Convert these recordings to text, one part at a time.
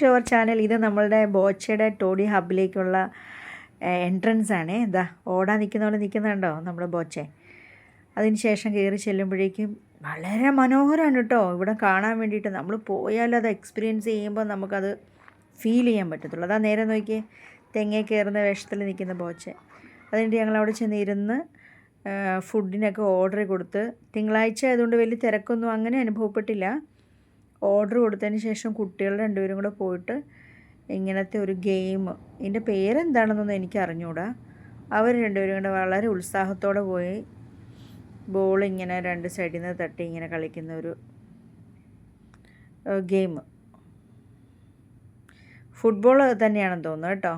To our channel. ഇത് നമ്മളുടെ ബോച്ചയുടെ toddy ഹബിലേക്കുള്ള entrance ആണ്. ഇതാ ഓടാൻ നിൽക്കുന്ന പോലെ നിൽക്കുന്നുണ്ടോ നമ്മുടെ ബോച്ചെ. അതിന് ശേഷം കയറി ചെല്ലുമ്പോഴേക്കും വളരെ മനോഹരമാണ് കേട്ടോ ഇവിടെ കാണാൻ വേണ്ടിയിട്ട്. നമ്മൾ പോയാലും അത് എക്സ്പീരിയൻസ് ചെയ്യുമ്പോൾ നമുക്കത് ഫീൽ ചെയ്യാൻ പറ്റത്തുള്ളൂ. അതാ നേരെ നോക്കി തെങ്ങേ കയറുന്ന വേഷത്തിൽ നിൽക്കുന്ന ബോച്ചെ. അതുകൊണ്ട് ഞങ്ങളവിടെ ചെന്നിരുന്ന് ഫുഡിനൊക്കെ ഓർഡർ കൊടുത്ത്, തിങ്കളാഴ്ച ആയതുകൊണ്ട് വലിയ തിരക്കൊന്നും അങ്ങനെ അനുഭവപ്പെട്ടില്ല. ഓർഡർ കൊടുത്തതിന് ശേഷം കുട്ടികൾ രണ്ടുപേരും കൂടെ പോയിട്ട് ഇങ്ങനത്തെ ഒരു ഗെയിം, ഇതിൻ്റെ പേരെന്താണെന്നൊന്നും എനിക്ക് അറിഞ്ഞുകൂടാ, അവർ രണ്ടുപേരും കൂടെ വളരെ ഉത്സാഹത്തോടെ പോയി ബോൾ ഇങ്ങനെ രണ്ട് സൈഡിൽ നിന്ന് തട്ടി ഇങ്ങനെ കളിക്കുന്ന ഒരു ഗെയിം. ഫുട്ബോൾ തന്നെയാണെന്ന് തോന്നുന്നു കേട്ടോ.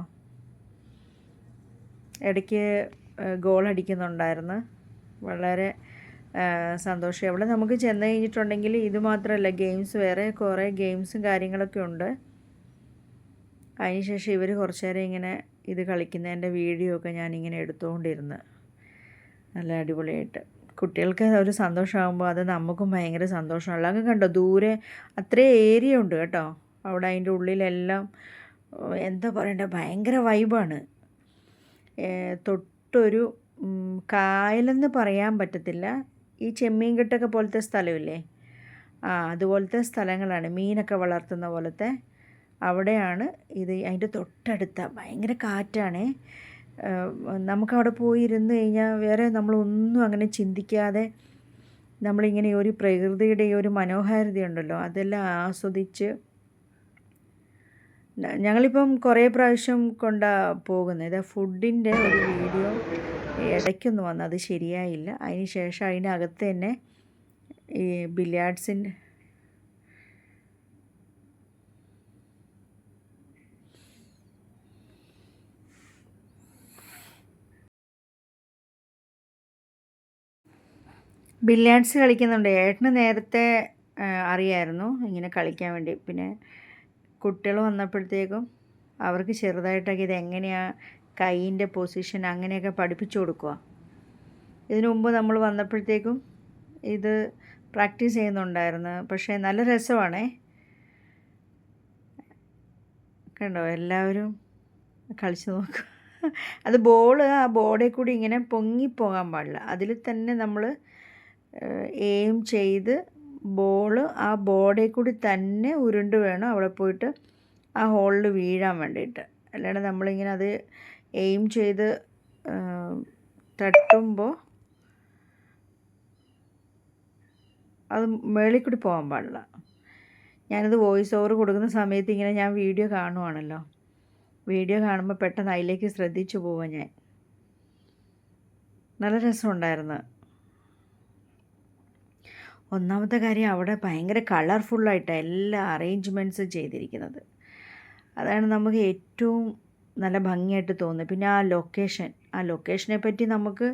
ഇടയ്ക്ക് ഗോൾ അടിക്കുന്നുണ്ടായിരുന്നു. വളരെ സന്തോഷം. അവിടെ നമുക്ക് ചെന്ന് കഴിഞ്ഞിട്ടുണ്ടെങ്കിൽ ഇത് മാത്രമല്ല, ഗെയിംസ് വേറെ കുറേ ഗെയിംസും കാര്യങ്ങളൊക്കെ ഉണ്ട്. അതിനുശേഷം ഇവർ കുറച്ച് നേരം ഇങ്ങനെ ഇത് കളിക്കുന്നതിൻ്റെ വീഡിയോ ഒക്കെ ഞാനിങ്ങനെ എടുത്തുകൊണ്ടിരുന്ന് നല്ല അടിപൊളിയായിട്ട്. കുട്ടികൾക്ക് ഒരു സന്തോഷമാകുമ്പോൾ അത് നമുക്കും ഭയങ്കര സന്തോഷമാണ്. അങ്ങ് കണ്ടോ ദൂരെ അത്രയും ഏരിയ ഉണ്ട് കേട്ടോ അവിടെ. അതിൻ്റെ ഉള്ളിലെല്ലാം എന്താ പറയണ്ടേ, ഭയങ്കര വൈബാണ്. തൊട്ടൊരു കായലെന്ന് പറയാൻ പറ്റത്തില്ല, ഈ ചെമ്മീൻകെട്ടൊക്കെ പോലത്തെ സ്ഥലമില്ലേ, അതുപോലത്തെ സ്ഥലങ്ങളാണ്. മീനൊക്കെ വളർത്തുന്ന പോലത്തെ അവിടെയാണ് ഇത്. അതിൻ്റെ തൊട്ടടുത്ത ഭയങ്കര കാറ്റാണ്. നമുക്കവിടെ പോയി ഇരുന്ന് കഴിഞ്ഞാൽ വേറെ നമ്മളൊന്നും അങ്ങനെ ചിന്തിക്കാതെ നമ്മളിങ്ങനെ ഒരു പ്രകൃതിയുടെ ഒരു മനോഹാരിതയുണ്ടല്ലോ അതെല്ലാം ആസ്വദിച്ച്, ഞങ്ങളിപ്പം കുറേ പ്രാവശ്യം പോകുന്നത്. ഇത് ഫുഡിൻ്റെ ഒരു വീഡിയോ ഇടയ്ക്കൊന്ന് വന്നു, അത് ശരിയായില്ല. അതിന് ശേഷം അതിനകത്ത് തന്നെ ഈ ബില്യാർഡ്സിൻ്റെ ബില്യാർഡ്സ് കളിക്കുന്നുണ്ട്. ഏട്ടന് നേരത്തെ അറിയായിരുന്നു ഇങ്ങനെ കളിക്കാൻ വേണ്ടി. പിന്നെ കുട്ടികൾ വന്നപ്പോഴത്തേക്കും അവർക്ക് ചെറുതായിട്ടൊക്കെ ഇതെങ്ങനെയാണ് കൈയിൻ്റെ പൊസിഷൻ അങ്ങനെയൊക്കെ പഠിപ്പിച്ചു കൊടുക്കുക. ഇതിനു മുമ്പ് നമ്മൾ വന്നപ്പോഴത്തേക്കും ഇത് പ്രാക്ടീസ് ചെയ്യുന്നുണ്ടായിരുന്നു. പക്ഷേ നല്ല രസമാണേ. കണ്ടോ എല്ലാവരും കളിച്ച് നോക്കുക. അത് ആ ബോർഡിൽ കൂടി ഇങ്ങനെ പൊങ്ങിപ്പോകാൻ പാടില്ല. അതിൽ തന്നെ നമ്മൾ എയിം ചെയ്ത് ആ ബോർഡിൽ കൂടി തന്നെ ഉരുണ്ട് വേണം അവിടെ പോയിട്ട് ആ ഹോളിൽ വീഴാൻ വേണ്ടിയിട്ട്. അല്ലാണ്ട് നമ്മളിങ്ങനെ അത് എയിം ചെയ്ത് തട്ടുമ്പോൾ അത് മേളിൽ കൂടി പോകാൻ പാടില്ല. ഞാനത് വോയിസ് ഓവർ കൊടുക്കുന്ന സമയത്ത് ഇങ്ങനെ ഞാൻ വീഡിയോ കാണുവാണല്ലോ, വീഡിയോ കാണുമ്പോൾ പെട്ടെന്ന് അതിലേക്ക് ശ്രദ്ധിച്ചു പോവാൻ ഞാൻ. നല്ല രസമുണ്ടായിരുന്നു. ഒന്നാമത്തെ കാര്യം അവിടെ ഭയങ്കര കളർഫുള്ളായിട്ടാണ് എല്ലാ അറേഞ്ച്മെൻറ്റ്സും ചെയ്തിരിക്കുന്നത്. അതാണ് നമുക്ക് ഏറ്റവും നല്ല ഭംഗിയായിട്ട് തോന്നുന്നത്. പിന്നെ ആ ലൊക്കേഷനെ പറ്റി നമുക്ക്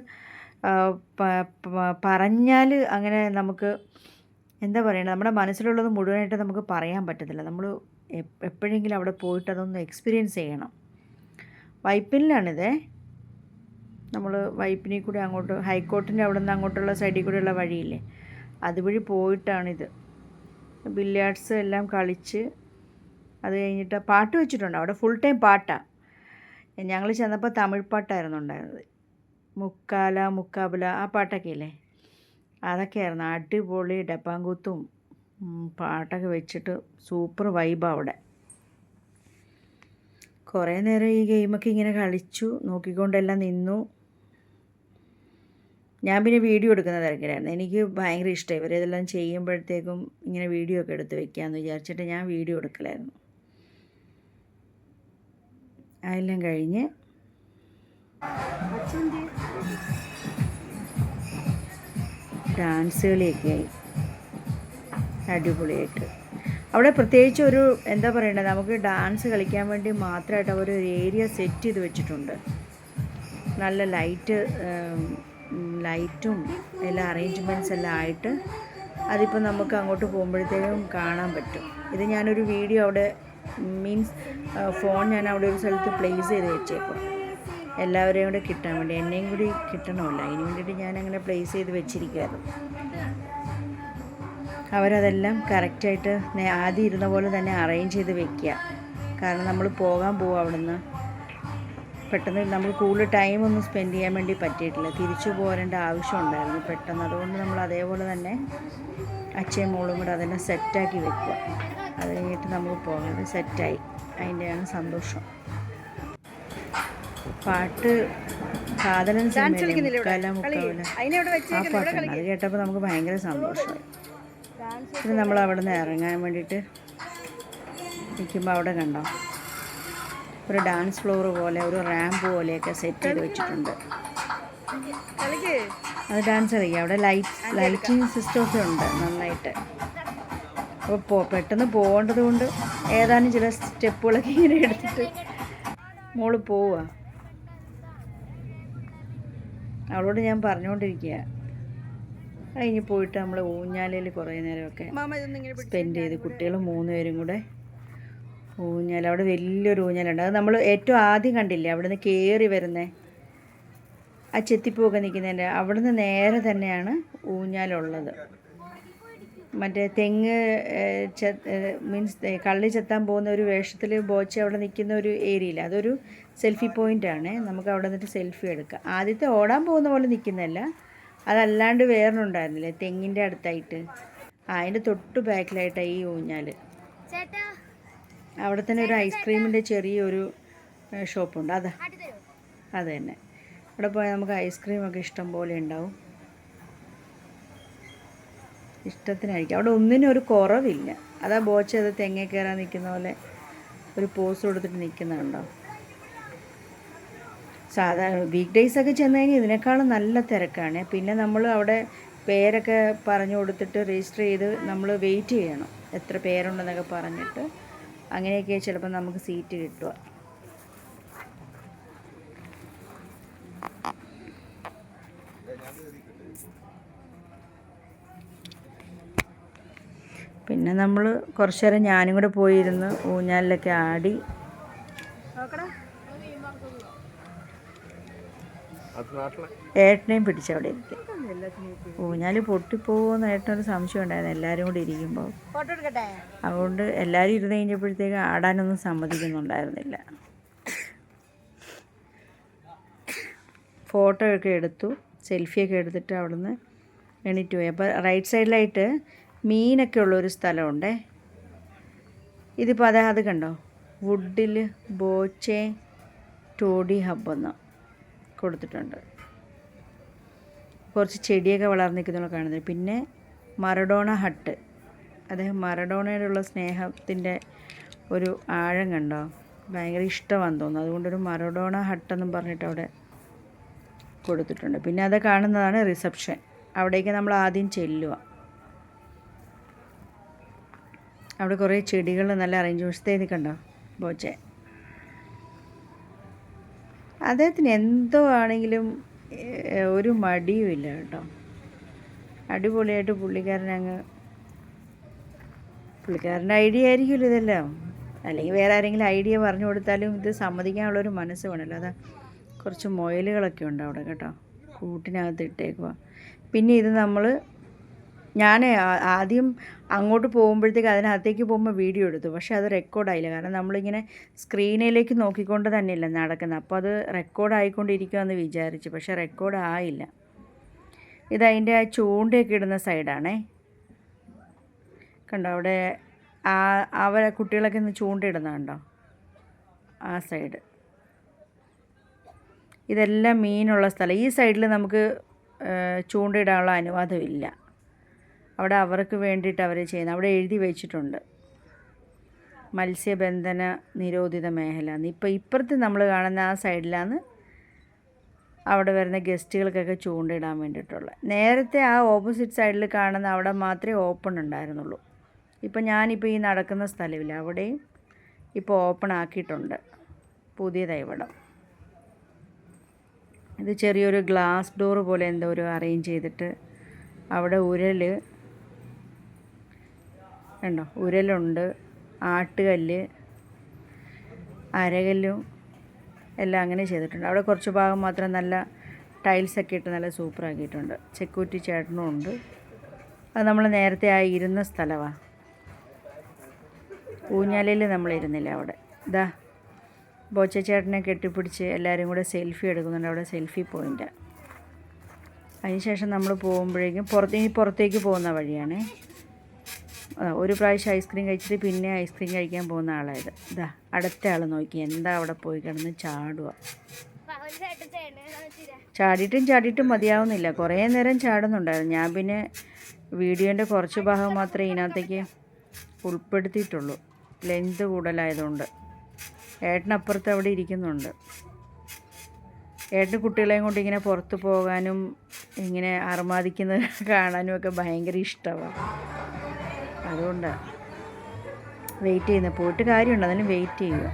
പറഞ്ഞാൽ അങ്ങനെ നമുക്ക് എന്താ പറയുക, നമ്മുടെ മനസ്സിലുള്ളത് മുഴുവനായിട്ട് നമുക്ക് പറയാൻ പറ്റത്തില്ല. നമ്മൾ എപ്പോഴെങ്കിലും അവിടെ പോയിട്ട് അതൊന്ന് എക്സ്പീരിയൻസ് ചെയ്യണം. വൈപ്പിനിലാണിത്. നമ്മൾ വൈപ്പിനിൽ കൂടി അങ്ങോട്ട് ഹൈക്കോർട്ടിൻ്റെ അവിടെ നിന്ന് അങ്ങോട്ടുള്ള സൈഡിൽ കൂടെയുള്ള വഴിയില്ലേ, അതുവഴി പോയിട്ടാണിത്. ബില്യാർഡ്സ് എല്ലാം കളിച്ച് അത് കഴിഞ്ഞിട്ട് പാട്ട് വെച്ചിട്ടുണ്ട് അവിടെ. ഫുൾ ടൈം പാട്ടാണ്. ഞങ്ങൾ ചെന്നപ്പോൾ തമിഴ് പാട്ടായിരുന്നു ഉണ്ടായിരുന്നത്. മുക്കാബല ആ പാട്ടൊക്കെ ഇല്ലേ, അതൊക്കെയായിരുന്നു. അടിപൊളി ഡപ്പാങ്കൂത്തും പാട്ടൊക്കെ വെച്ചിട്ട് സൂപ്പർ വൈബാണ് അവിടെ. കുറേ നേരം ഈ ഗെയിമൊക്കെ ഇങ്ങനെ കളിച്ചു നോക്കിക്കൊണ്ടെല്ലാം നിന്നു. ഞാൻ പിന്നെ വീഡിയോ എടുക്കുന്ന തിരക്കിലായിരുന്നു. എനിക്ക് ഭയങ്കര ഇഷ്ടമായി ഇവരിതെല്ലാം ചെയ്യുമ്പോഴത്തേക്കും ഇങ്ങനെ വീഡിയോ ഒക്കെ എടുത്ത് വെക്കാമെന്ന് വിചാരിച്ചിട്ട് ഞാൻ വീഡിയോ എടുക്കലായിരുന്നു. അതെല്ലാം കഴിഞ്ഞ് ഡാൻസ് കളിയൊക്കെ ആയി അടിപൊളിയായിട്ട്. അവിടെ പ്രത്യേകിച്ച് ഒരു എന്താ പറയണ്ടത്, നമുക്ക് ഡാൻസ് കളിക്കാൻ വേണ്ടി മാത്രമായിട്ട് അവർ ഒരു ഏരിയ സെറ്റ് ചെയ്ത് വെച്ചിട്ടുണ്ട്. നല്ല ലൈറ്റും എല്ലാ അറേഞ്ച്മെൻറ്റ്സ് എല്ലാം ആയിട്ട് അതിപ്പോൾ നമുക്ക് അങ്ങോട്ട് പോകുമ്പോഴത്തേക്കും കാണാൻ പറ്റും. ഇത് ഞാനൊരു വീഡിയോ അവിടെ ഫോൺ ഞാൻ അവിടെ ഒരു സ്ഥലത്ത് പ്ലേസ് ചെയ്ത് വെച്ചേക്കും, എല്ലാവരെയും കൂടെ കിട്ടാൻ വേണ്ടി. എന്നെയും കൂടി കിട്ടണമല്ലോ, അതിന് വേണ്ടിയിട്ട് ഞാനങ്ങനെ പ്ലേസ് ചെയ്ത് വെച്ചിരിക്കുമായിരുന്നു. അവരതെല്ലാം കറക്റ്റായിട്ട് ആദ്യം ഇരുന്ന പോലെ തന്നെ അറേഞ്ച് ചെയ്ത് വെക്കുക. കാരണം നമ്മൾ പോകാൻ പോവുക അവിടെ നിന്ന്. പെട്ടെന്ന് നമ്മൾ കൂടുതൽ ടൈമൊന്നും സ്പെൻഡ് ചെയ്യാൻ വേണ്ടി പറ്റിയിട്ടില്ല. തിരിച്ചു പോരേണ്ട ആവശ്യം ഉണ്ടായിരുന്നു പെട്ടെന്ന്. അതുകൊണ്ട് നമ്മൾ അതേപോലെ തന്നെ അച്ഛയും മോളും കൂടെ അതെല്ലാം സെറ്റാക്കി വെക്കുക. അത് കഴിഞ്ഞിട്ട് നമുക്ക് പോകാം. സെറ്റായി, അതിൻ്റെയാണ് സന്തോഷം. പാട്ട് കാതലൻ സിനിമയിലെ മുക്കാല മുക്കാവല ആ പാട്ടാണ്. അത് കേട്ടപ്പോൾ നമുക്ക് ഭയങ്കര സന്തോഷമായി. പിന്നെ നമ്മൾ അവിടെ നിന്ന് ഇറങ്ങാൻ വേണ്ടിയിട്ട് നിൽക്കുമ്പോൾ അവിടെ കണ്ടോ ഒരു ഡാൻസ് ഫ്ലോർ പോലെ ഒരു റാമ്പ് പോലെയൊക്കെ സെറ്റ് ചെയ്ത് വെച്ചിട്ടുണ്ട്. അത് ഡാൻസ് കളിക്കുക. അവിടെ ലൈറ്റിങ് സിസ്റ്റമൊക്കെ ഉണ്ട് നന്നായിട്ട്. അപ്പോൾ പെട്ടെന്ന് പോകേണ്ടത് കൊണ്ട് ഏതാനും ചില സ്റ്റെപ്പുകളൊക്കെ ഇങ്ങനെ എടുത്തിട്ട് മോള് പോവുക. അവളോട് ഞാൻ പറഞ്ഞുകൊണ്ടിരിക്കുക. കഴിഞ്ഞ് പോയിട്ട് നമ്മൾ ഊഞ്ഞാലയിൽ കുറേ നേരമൊക്കെ സ്പെൻഡ് ചെയ്ത് കുട്ടികൾ 3 പേരും കൂടെ ഊഞ്ഞാൽ. അവിടെ വലിയൊരു ഊഞ്ഞാലുണ്ട്. അത് നമ്മൾ ഏറ്റവും ആദ്യം കണ്ടില്ലേ, അവിടെ നിന്ന് കയറി വരുന്നത് ആ ചെത്തിപ്പൂവൊക്കെ നിൽക്കുന്നതിൻ്റെ അവിടെ നിന്ന് നേരെ തന്നെയാണ് ഊഞ്ഞാലുള്ളത്. മറ്റേ തെങ്ങ് മീൻസ് കള്ളി ചെത്താൻ പോകുന്ന ഒരു വേഷത്തിൽ ബോച്ച അവിടെ നിൽക്കുന്ന ഒരു ഏരിയയില്ല, അതൊരു സെൽഫി പോയിൻ്റാണ്. നമുക്ക് അവിടെ നിന്നിട്ട് സെൽഫി എടുക്കാം. ആദ്യത്തെ ഓടാൻ പോകുന്ന പോലെ നിൽക്കുന്നതല്ല, അതല്ലാണ്ട് വേറൊന്നുണ്ടായിരുന്നില്ലേ തെങ്ങിൻ്റെ അടുത്തായിട്ട്, അതിൻ്റെ തൊട്ട് ബാക്കിലായിട്ടാണ് ഈ ഊഞ്ഞാൽ. അവിടെ തന്നെ ഒരു ഐസ്ക്രീമിൻ്റെ ചെറിയൊരു ഷോപ്പുണ്ട്. അത് തന്നെ. അവിടെ പോയാൽ നമുക്ക് ഐസ്ക്രീമൊക്കെ ഇഷ്ടം പോലെ ഉണ്ടാവും. ഇഷ്ടത്തിനായിരിക്കും. അവിടെ ഒന്നിനും ഒരു കുറവില്ല. അതാ ബോച്ച അത് തെങ്ങേ കയറാൻ നിൽക്കുന്ന പോലെ ഒരു പോസ് കൊടുത്തിട്ട് നിൽക്കുന്നുണ്ടോ. സാധാരണ വീക്ക് ഡേയ്സൊക്കെ ചെന്ന് കഴിഞ്ഞാൽ ഇതിനേക്കാളും നല്ല തിരക്കാണ്. പിന്നെ നമ്മൾ അവിടെ പേരൊക്കെ പറഞ്ഞു കൊടുത്തിട്ട് രജിസ്റ്റർ ചെയ്ത് നമ്മൾ വെയിറ്റ് ചെയ്യണം, എത്ര പേരുണ്ടെന്നൊക്കെ പറഞ്ഞിട്ട്. അങ്ങനെയൊക്കെ ചിലപ്പോൾ നമുക്ക് സീറ്റ് കിട്ടുക. പിന്നെ നമ്മൾ കുറച്ച് നേരം ഞാനും കൂടെ പോയിരുന്ന് ഊഞ്ഞാലിലൊക്കെ ആടി. ഏട്ടനെയും പിടിച്ചവിടെ ഇരിക്കും. ഊഞ്ഞാൽ പൊട്ടിപ്പോകുമെന്ന് ഏട്ടനൊരു സംശയം ഉണ്ടായിരുന്നു എല്ലാവരും കൂടി ഇരിക്കുമ്പോൾ. അതുകൊണ്ട് എല്ലാവരും ഇരുന്ന് കഴിഞ്ഞപ്പോഴത്തേക്ക് ആടാനൊന്നും സമ്മതിക്കുന്നുണ്ടായിരുന്നില്ല. ഫോട്ടോ ഒക്കെ എടുത്തു, സെൽഫിയൊക്കെ എടുത്തിട്ട് അവിടുന്ന് എണീറ്റ് പോയി. അപ്പോൾ റൈറ്റ് സൈഡിലായിട്ട് മീനൊക്കെ ഉള്ളൊരു സ്ഥലമുണ്ടേ. ഇതിപ്പോൾ അത് കണ്ടോ, വുഡിൽ ബോച്ചെ ടോഡി ഹബ്ബെന്ന് കൊടുത്തിട്ടുണ്ട്. കുറച്ച് ചെടിയൊക്കെ വളർന്നിരിക്കുന്നതൊക്കെ കാണുന്നത്. പിന്നെ മറഡോണ ഹട്ട്, അദ്ദേഹം മറഡോണയോടുള്ള സ്നേഹത്തിൻ്റെ ഒരു ആഴം കണ്ടോ, ഭയങ്കര ഇഷ്ടമാണെന്ന് തോന്നുന്നു. അതുകൊണ്ടൊരു മറഡോണ ഹട്ടെന്നും പറഞ്ഞിട്ട് അവിടെ കൊടുത്തിട്ടുണ്ട്. പിന്നെ അത് കാണുന്നതാണ് റിസപ്ഷൻ. അവിടേക്ക് നമ്മൾ ആദ്യം ചെല്ലുക. അവിടെ കുറേ ചെടികൾ നല്ല അറേഞ്ച്മെൻറ്റ്സ് കണ്ടോ ബോച്ചെ. അദ്ദേഹത്തിന് എന്തോ ആണെങ്കിലും ഒരു മടിയും ഇല്ല കേട്ടോ. അടിപൊളിയായിട്ട് പുള്ളിക്കാരൻ്റെ ഐഡിയ ആയിരിക്കുമല്ലോ ഇതെല്ലാം. അല്ലെങ്കിൽ വേറെ ആരെങ്കിലും ഐഡിയ പറഞ്ഞു കൊടുത്താലും ഇത് സമ്മതിക്കാനുള്ളൊരു മനസ്സ് വേണമല്ലോ. അതാ കുറച്ച് മുയലുകളൊക്കെ ഉണ്ട് അവിടെ കേട്ടോ, കൂട്ടിനകത്ത് ഇട്ടേക്കുക. പിന്നെ ഇത് ഞാൻ ആദ്യം അങ്ങോട്ട് പോകുമ്പോഴത്തേക്ക് അതിനകത്തേക്ക് പോകുമ്പോൾ വീഡിയോ എടുത്തു, പക്ഷേ അത് റെക്കോർഡായില്ല. കാരണം നമ്മളിങ്ങനെ സ്ക്രീനിലേക്ക് നോക്കിക്കൊണ്ട് തന്നെയല്ല നടക്കുന്നത്. അപ്പോൾ അത് റെക്കോർഡായിക്കൊണ്ടിരിക്കുമെന്ന് വിചാരിച്ചു, പക്ഷേ റെക്കോർഡ് ആയില്ല. ഇതതിൻ്റെ ആ ചൂണ്ടയൊക്കെ ഇടുന്ന സൈഡാണേ. കണ്ടോ അവിടെ അവരെ കുട്ടികളൊക്കെ ഇന്ന് ചൂണ്ടയിടുന്നുണ്ടോ, ആ സൈഡ്. ഇതെല്ലാം മീനുള്ള സ്ഥലം. ഈ സൈഡിൽ നമുക്ക് ചൂണ്ടയിടാനുള്ള അനുവാദമില്ല. അവിടെ അവർക്ക് വേണ്ടിയിട്ട് അവർ ചെയ്യുന്നത് അവിടെ എഴുതി വെച്ചിട്ടുണ്ട്, മത്സ്യബന്ധന നിരോധിത മേഖല എന്ന്. ഇപ്പുറത്ത് നമ്മൾ കാണുന്ന ആ സൈഡിലാണ് അവിടെ വരുന്ന ഗസ്റ്റുകൾക്കൊക്കെ ചൂണ്ടയിടാൻ വേണ്ടിയിട്ടുള്ള. നേരത്തെ ആ ഓപ്പോസിറ്റ് സൈഡിൽ കാണുന്ന അവിടെ മാത്രമേ ഓപ്പൺ ഉണ്ടായിരുന്നുള്ളൂ. ഞാനിപ്പോൾ ഈ നടക്കുന്ന സ്ഥലമില്ല, അവിടെയും ഇപ്പോൾ ഓപ്പൺ ആക്കിയിട്ടുണ്ട് പുതിയതായി ഇവിടെ. ഇത് ചെറിയൊരു ഗ്ലാസ് ഡോർ പോലെ എന്തോ ഒരു അറേഞ്ച് ചെയ്തിട്ട് അവിടെ ഉരലുണ്ട്, ആട്ടുകല്ല്, അരകല്ലും എല്ലാം അങ്ങനെ ചെയ്തിട്ടുണ്ട്. അവിടെ കുറച്ച് ഭാഗം മാത്രം നല്ല ടൈൽസൊക്കെ ഇട്ട് നല്ല സൂപ്പറാക്കിയിട്ടുണ്ട്. സെക്യൂരിറ്റി ചേട്ടനും ഉണ്ട്. അത് നമ്മൾ നേരത്തെ ആ ഇരുന്ന സ്ഥലമാണ്. ഊഞ്ഞാലയിൽ നമ്മളിരുന്നില്ല അവിടെ. ഇതാ ബോച്ചേട്ടനെ കെട്ടിപ്പിടിച്ച് എല്ലാവരും കൂടെ സെൽഫി എടുക്കുന്നുണ്ട്. അവിടെ സെൽഫി പോയിൻ്റ്. അതിനുശേഷം നമ്മൾ പോകുമ്പോഴേക്കും പുറത്തേക്ക് പോകുന്ന വഴിയാണ്. ഒരു പ്രാവശ്യം ഐസ്ക്രീം കഴിച്ചിട്ട് പിന്നെ ഐസ്ക്രീം കഴിക്കാൻ പോകുന്ന ആളായത്. ഇതാ അടുത്ത ആൾ നോക്കി എന്താ അവിടെ പോയി കിടന്ന് ചാടുക. ചാടിയിട്ടും മതിയാവുന്നില്ല. കുറേ നേരം ചാടുന്നുണ്ടായിരുന്നു. ഞാൻ പിന്നെ വീഡിയോൻ്റെ കുറച്ച് ഭാഗം മാത്രമേ ഇതിനകത്തേക്ക് ഉൾപ്പെടുത്തിയിട്ടുള്ളൂ, ലെങ്ത് കൂടുതലായതുകൊണ്ട്. ഏട്ടനപ്പുറത്ത് അവിടെ ഇരിക്കുന്നുണ്ട്. ഏട്ടന് കുട്ടികളെയും കൊണ്ട് ഇങ്ങനെ പുറത്ത് പോകാനും ഇങ്ങനെ അർമാദിക്കുന്നത് കാണാനും ഒക്കെ ഭയങ്കര ഇഷ്ടമാണ്. അതുകൊണ്ടാണ് വെയിറ്റ് ചെയ്യുന്നത്. പോയിട്ട് കാര്യമുണ്ട്, അതിന് വെയിറ്റ് ചെയ്യുക.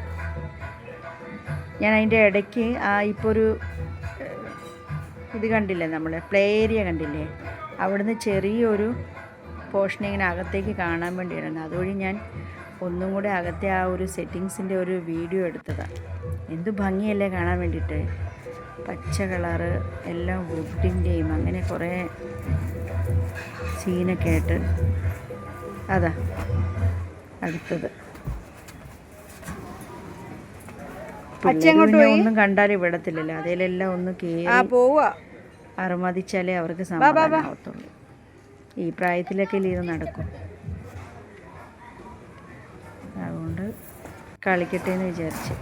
ഞാൻ അതിൻ്റെ ഇടയ്ക്ക് ഇപ്പോൾ ഒരു ഇത് കണ്ടില്ലേ, നമ്മൾ പ്ലേ ഏരിയ കണ്ടില്ലേ, അവിടുന്ന് ചെറിയൊരു പോർഷൻ ഇങ്ങനെ അകത്തേക്ക് കാണാൻ വേണ്ടിയാണ്. അതുവഴി ഞാൻ ഒന്നും കൂടെ അകത്തെ ആ ഒരു സെറ്റിങ്സിൻ്റെ ഒരു വീഡിയോ എടുത്തതാണ്. എന്ത് ഭംഗിയല്ലേ കാണാൻ വേണ്ടിയിട്ട്. പച്ച കളറ് എല്ലാം വുഡിൻ്റെയും അങ്ങനെ കുറേ സീനൊക്കെ ആയിട്ട്. അതാ അടുത്തത്. ഒന്നും കണ്ടാലും വിടത്തില്ലല്ലോ, അതിലെല്ലാം ഒന്ന് കേറി അറുമതിച്ചാലേ അവർക്ക് സമാധാനമാവത്തുള്ളൂ. ഈ പ്രായത്തിലൊക്കെ ഇത് നടക്കും. അതുകൊണ്ട് കളിക്കട്ടെ എന്ന് വിചാരിച്ച്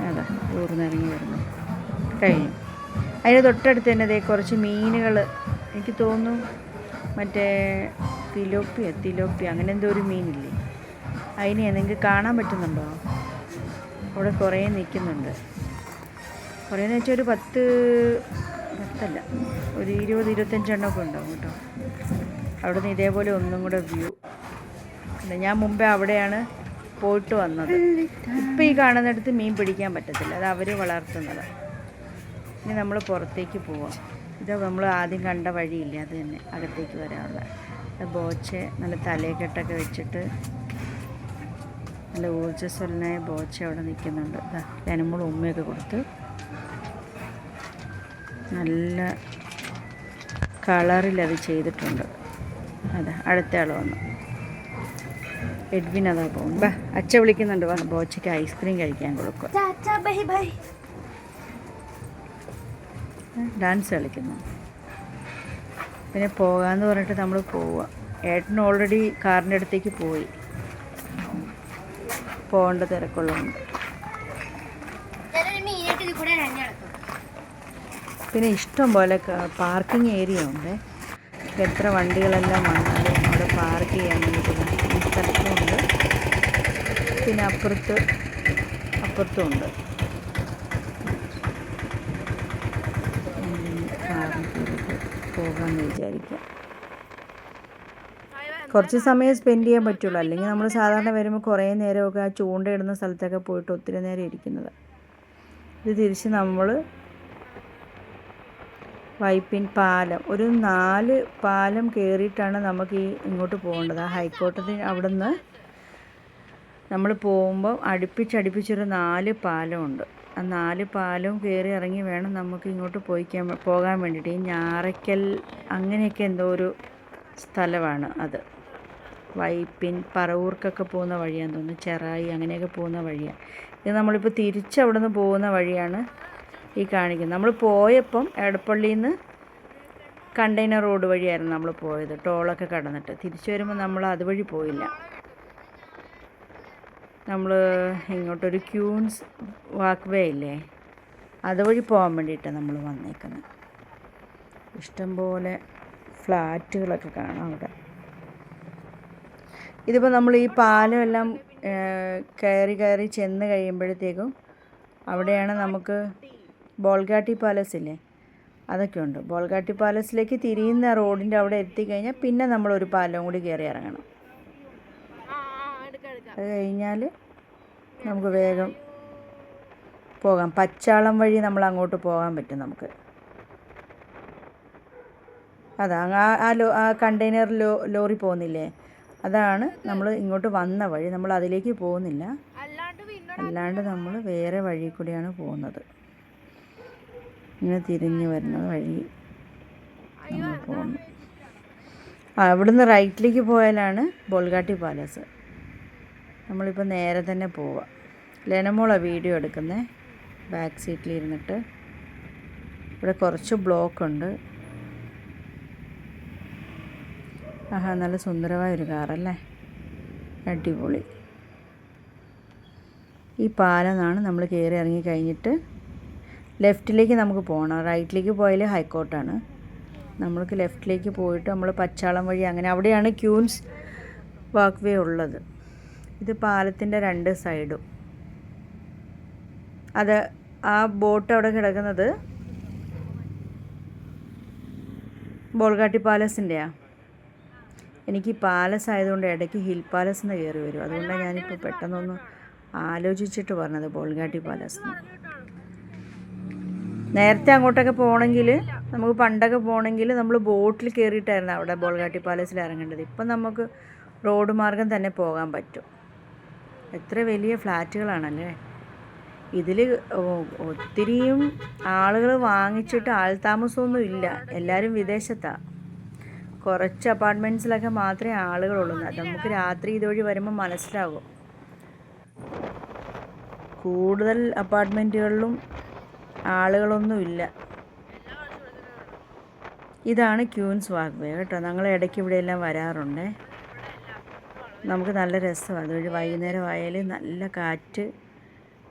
അതാ ഊർന്നിറങ്ങി വരുന്നു. കഴിഞ്ഞു. അതിന് തൊട്ടടുത്ത് തന്നെ കുറച്ച് മീനുകൾ, എനിക്ക് തോന്നുന്നു മറ്റേ തിലോപ്പി അങ്ങനെ എന്തോ ഒരു മീനില്ലേ, അതിനെ നിങ്ങൾക്ക് കാണാൻ പറ്റുന്നുണ്ടോ? അവിടെ കുറേ നിൽക്കുന്നുണ്ട്. കുറേന്ന് വെച്ചാൽ ഒരു 10 ഒരു 20-25 എണ്ണമൊക്കെ ഉണ്ടാവും കേട്ടോ. അവിടെ നിന്ന് ഇതേപോലെ ഒന്നും കൂടെ വ്യൂ. ഞാൻ മുമ്പേ അവിടെയാണ് പോയിട്ട് വന്നത്. ഇപ്പം ഈ കാണുന്നിടത്ത് മീൻ പിടിക്കാൻ പറ്റത്തില്ല, അത് അവർ വളർത്തുന്നത്. ഇനി നമ്മൾ പുറത്തേക്ക് പോവാം. ഇത് നമ്മൾ ആദ്യം കണ്ട വഴിയില്ലേ, അത് തന്നെ അകത്തേക്ക് വരാനുള്ള. ബോച്ചെ നല്ല തലയെക്കെട്ടൊക്കെ വെച്ചിട്ട് നല്ല ഊർജ്ജസ്വലനായ ബോച്ച അവിടെ നിൽക്കുന്നുണ്ട്. നമ്മൾ ഉമ്മയൊക്കെ കൊടുത്ത് നല്ല കളറിലത് ചെയ്തിട്ടുണ്ട്. അതെ അടുത്ത ആൾ വന്നു, എഡ്വിൻ. അതാ പോകുന്നു. അച്ഛ വിളിക്കുന്നുണ്ട്, വാ ബോച്ചയ്ക്ക് ഐസ്ക്രീം കഴിക്കാൻ കൊടുക്കുക. ഡാൻസ് കളിക്കുന്നു. പിന്നെ പോകാമെന്ന് പറഞ്ഞിട്ട് നമ്മൾ പോവുക. ഏട്ടൻ ഓൾറെഡി കാറിൻ്റെ അടുത്തേക്ക് പോയി, പോകേണ്ട തിരക്കുള്ളതുണ്ട്. പിന്നെ ഇഷ്ടം പോലെ പാർക്കിംഗ് ഏരിയ ഉണ്ട്. എത്ര വണ്ടികളെല്ലാം വന്നാലും അവിടെ പാർക്ക് ചെയ്യാൻ വേണ്ടിയിട്ടില്ല. ഈ സ്ഥലത്തുമുണ്ട്, പിന്നെ അപ്പുറത്തും ഉണ്ട്. കാറിൽ പോകാമെന്ന് വിചാരിക്കാം. കുറച്ച് സമയം സ്പെൻഡ് ചെയ്യാൻ പറ്റുള്ളൂ. അല്ലെങ്കിൽ നമ്മൾ സാധാരണ വരുമ്പോൾ കുറേ നേരമൊക്കെ ആ ചൂണ്ടയിടുന്ന സ്ഥലത്തൊക്കെ പോയിട്ട് ഒത്തിരി നേരം ഇരിക്കുന്നത്. ഇത് തിരിച്ച് നമ്മൾ വൈപ്പിൻ പാലം, ഒരു 4 പാലം കയറിയിട്ടാണ് നമുക്ക് ഇങ്ങോട്ട് പോകേണ്ടത്. ആ ഹൈക്കോടതി അവിടെ നിന്ന് നമ്മൾ പോകുമ്പോൾ അടുപ്പിച്ചൊരു 4 പാലമുണ്ട്. ആ 4 പാലവും കയറി ഇറങ്ങി വേണം നമുക്ക് ഇങ്ങോട്ട് പോകാൻ വേണ്ടിയിട്ട്. ഈ ഞാറയ്ക്കൽ അങ്ങനെയൊക്കെ എന്തോ ഒരു സ്ഥലമാണ് അത്. വൈപ്പിൻ പറവൂർക്കൊക്കെ പോകുന്ന വഴിയാന്ന് തോന്നുന്നു, ചെറായി അങ്ങനെയൊക്കെ പോകുന്ന വഴിയാണ് ഇത്. നമ്മളിപ്പോൾ തിരിച്ചവിടെ നിന്ന് പോകുന്ന വഴിയാണ് ഈ കാണിക്കുന്നത്. നമ്മൾ പോയപ്പം എടപ്പള്ളിയിൽ നിന്ന് കണ്ടെയ്നർ റോഡ് വഴിയായിരുന്നു നമ്മൾ പോയത്, ടോളൊക്കെ കടന്നിട്ട്. തിരിച്ചു വരുമ്പോൾ നമ്മൾ അതുവഴി പോയില്ല. നമ്മൾ ഇങ്ങോട്ടൊരു ക്യൂൻസ് വാക്ക് വേ ഇല്ലേ, അതുവഴി പോകാൻ വേണ്ടിയിട്ടാണ് നമ്മൾ വന്നേക്കുന്നത്. ഇഷ്ടംപോലെ ഫ്ലാറ്റുകളൊക്കെ കാണാം അവിടെ. ഇതിപ്പോൾ നമ്മൾ ഈ പാലം എല്ലാം കയറി ചെന്ന് കഴിയുമ്പോഴത്തേക്കും അവിടെയാണ് നമുക്ക് ബോൾഗാട്ടി പാലസ് ഇല്ലേ, അതൊക്കെ ഉണ്ട്. ബോൾഗാട്ടി പാലസിലേക്ക് തിരിയുന്ന റോഡിൻ്റെ അവിടെ എത്തിക്കഴിഞ്ഞാൽ പിന്നെ നമ്മളൊരു പാലം കൂടി കയറി ഇറങ്ങണം. അത് കഴിഞ്ഞാൽ നമുക്ക് വേഗം പോകാം. പച്ചാളം വഴി നമ്മൾ അങ്ങോട്ട് പോകാൻ പറ്റും നമുക്ക്. അതാ ആ കണ്ടെയ്നർ ലോറി പോകുന്നില്ലേ, അതാണ് നമ്മൾ ഇങ്ങോട്ട് വന്ന വഴി. നമ്മൾ അതിലേക്ക് പോകുന്നില്ല, അല്ലാണ്ട് നമ്മൾ വേറെ വഴി കൂടിയാണ് പോകുന്നത്. ഇങ്ങനെ തിരിഞ്ഞ് വരുന്ന വഴി. നമ്മൾ പോകുന്നത്. അവിടുന്ന് റൈറ്റിലേക്ക് പോയാലാണ് ബോൾഗാട്ടി പാലസ്. നമ്മളിപ്പോൾ നേരെ തന്നെ പോവാം. ലെനമോളാണ് വീഡിയോ എടുക്കുന്നത്, ബാക്ക് സീറ്റിൽ ഇരുന്നിട്ട്. ഇവിടെ കുറച്ച് ബ്ലോക്കുണ്ട്. ആഹാ, നല്ല സുന്ദരമായ ഒരു കാറല്ലേ, അടിപൊളി. ഈ പാലമാണ് നമ്മൾ കയറി ഇറങ്ങി കഴിഞ്ഞിട്ട് ലെഫ്റ്റിലേക്ക് നമുക്ക് പോകണം. റൈറ്റിലേക്ക് പോയാൽ ഹൈക്കോർട്ടാണ്. നമ്മൾക്ക് ലെഫ്റ്റിലേക്ക് പോയിട്ട് നമ്മൾ പച്ചാളം വഴി അങ്ങനെ, അവിടെയാണ് ക്യൂൻസ് വാക്ക് വേ ഉള്ളത്. ഇത് പാലത്തിൻ്റെ 2 സൈഡും. അത് ആ ബോട്ട് അവിടെ കിടക്കുന്നത് ബോൾഗാട്ടി പാലസിൻ്റെയാണ്. എനിക്ക് പാലസ് ആയതുകൊണ്ട് ഇടയ്ക്ക് ഹിൽ പാലസ് എന്ന് കയറി വരും. അതുകൊണ്ടാണ് ഞാനിപ്പോൾ പെട്ടെന്നൊന്ന് ആലോചിച്ചിട്ട് പറഞ്ഞത് ബോൾഗാട്ടി പാലസ്. നേരത്തെ അങ്ങോട്ടൊക്കെ പോകണമെങ്കിൽ, നമുക്ക് പണ്ടൊക്കെ പോകണമെങ്കിൽ നമ്മൾ ബോട്ടിൽ കയറിയിട്ടായിരുന്നു അവിടെ ബോൾഗാട്ടി പാലസിൽ ഇറങ്ങേണ്ടത്. ഇപ്പം നമുക്ക് റോഡ് മാർഗം തന്നെ പോകാൻ പറ്റും. എത്ര വലിയ ഫ്ലാറ്റുകളാണല്ലേ ഇതിൽ. ഒത്തിരിയും ആളുകൾ വാങ്ങിച്ചിട്ട് ആൾതാമസമൊന്നും ഇല്ല, എല്ലാവരും വിദേശത്താണ്. കുറച്ച് അപ്പാർട്ട്മെൻറ്റ്സിലൊക്കെ മാത്രമേ ആളുകളുള്ളൂ. അത് നമുക്ക് രാത്രി ഇതുവഴി വരുമ്പോൾ മനസ്സിലാകും. കൂടുതൽ അപ്പാർട്ട്മെൻറ്റുകളിലും ആളുകളൊന്നുമില്ല. ഇതാണ് ക്യൂൻസ് വാക്ക് വേ കേട്ടോ. ഞങ്ങൾ ഇടയ്ക്ക് ഇവിടെയെല്ലാം വരാറുണ്ട്. നമുക്ക് നല്ല രസമാണ് അതുവഴി. വൈകുന്നേരം ആയാൽ നല്ല കാറ്റ്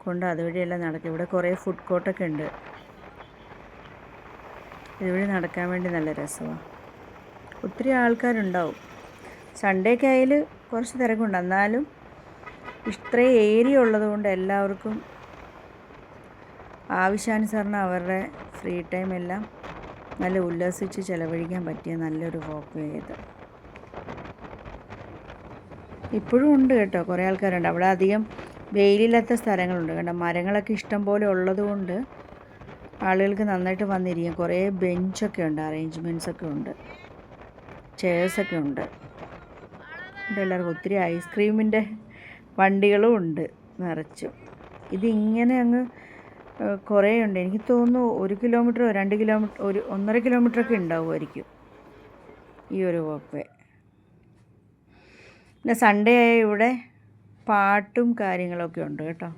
കൊണ്ട് അതുവഴിയെല്ലാം നടക്കും. ഇവിടെ കുറേ ഫുഡ് കോർട്ടൊക്കെ ഉണ്ട്. ഇതുവഴി നടക്കാൻ വേണ്ടി നല്ല രസമാണ്. ഒത്തിരി ആൾക്കാരുണ്ടാവും. സൺഡേ ഒക്കെ ആയാൽ കുറച്ച് തിരക്കുണ്ട്. എന്നാലും ഇത്രയും ഏരിയ ഉള്ളതുകൊണ്ട് എല്ലാവർക്കും ആവശ്യാനുസരണം അവരുടെ ഫ്രീ ടൈം എല്ലാം നല്ല ഉല്ലസിച്ച് ചിലവഴിക്കാൻ പറ്റിയ നല്ലൊരു വാക്ക് വേ ഇത്. ഇപ്പോഴും ഉണ്ട് കേട്ടോ, കുറേ ആൾക്കാരുണ്ട്. അവിടെ അധികം വെയിലില്ലാത്ത സ്ഥലങ്ങളുണ്ട് കേട്ടോ. മരങ്ങളൊക്കെ ഇഷ്ടം പോലെ ഉള്ളതുകൊണ്ട് ആളുകൾക്ക് നന്നായിട്ട് വന്നിരിക്കും. കുറേ ബെഞ്ചൊക്കെ ഉണ്ട്, അറേഞ്ച്മെൻറ്റ്സൊക്കെ ഉണ്ട്, ചെയർസൊക്കെ ഉണ്ട്. ഇവിടെ എല്ലാവർക്കും ഒത്തിരി ഐസ്ക്രീമിൻ്റെ വണ്ടികളും ഉണ്ട് നിറച്ചും. ഇതിങ്ങനെ അങ്ങ് കുറേ ഉണ്ട്. എനിക്ക് തോന്നുന്നു 1 കിലോമീറ്ററോ 2 കിലോമീറ്റർ, 1.5 കിലോമീറ്ററൊക്കെ ഉണ്ടാവുമായിരിക്കും ഈ ഒരു വാക്ക് വേ. പിന്നെ സൺഡേ ആയ ഇവിടെ പാട്ടും കാര്യങ്ങളൊക്കെ ഉണ്ട് കേട്ടോ.